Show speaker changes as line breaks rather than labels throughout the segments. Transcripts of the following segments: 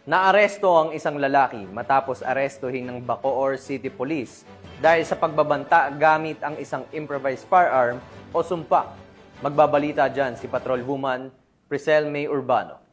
Naaresto ang isang lalaki matapos arestuhin ng Bacoor City Police dahil sa pagbabanta gamit ang isang improvised firearm o sumpak. Magbabalita dyan si Patrolwoman Priscel May Urbano.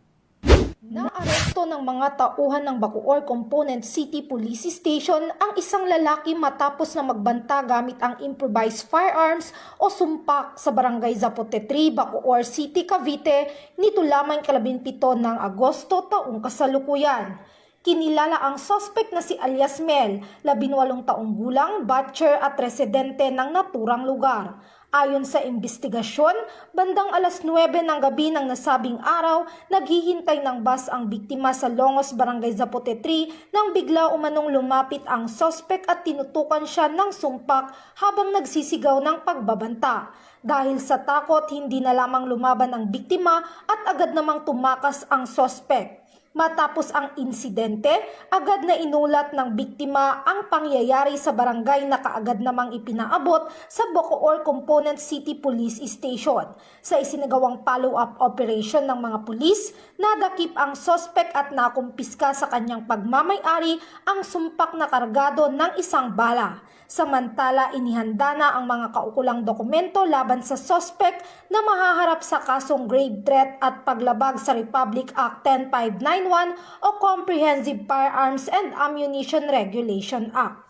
Naaresto ng mga tauhan ng Bacoor Component City Police Station ang isang lalaki matapos na magbanta gamit ang improvised firearms o sumpak sa Barangay Zapote 3, Bacoor City, Cavite nito lamang 17 ng Agosto taong kasalukuyan. Kinilala ang suspect na si alias Mel, 18 taong gulang, butcher at residente ng naturang lugar. Ayon sa investigasyon, bandang alas 9 ng gabi ng nasabing araw, naghihintay ng bus ang biktima sa Longos, Barangay Zapote 3 nang bigla umanong lumapit ang suspect at tinutukan siya ng sumpak habang nagsisigaw ng pagbabanta. Dahil sa takot, hindi na lamang lumaban ang biktima at agad namang tumakas ang suspect. Matapos ang insidente, agad na inulat ng biktima ang pangyayari sa barangay na kaagad namang ipinaabot sa Bacoor Component City Police Station. Sa isinagawang follow-up operation ng mga pulis, nadakip ang suspect at nakumpiska sa kanyang pagmamay-ari ang sumpak na kargado ng isang bala. Samantala, inihanda na ang mga kaukulang dokumento laban sa suspect na mahaharap sa kasong grave threat at paglabag sa Republic Act 10591 o Comprehensive Firearms and Ammunition Regulation Act.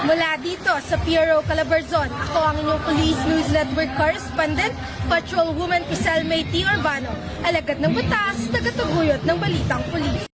Mula dito sa Piero Calabarzon, ako ang inyong Police News Network Correspondent, Patrolwoman Priscel May Urbano, alagad ng batas, tagataguyod ng balitang pulis.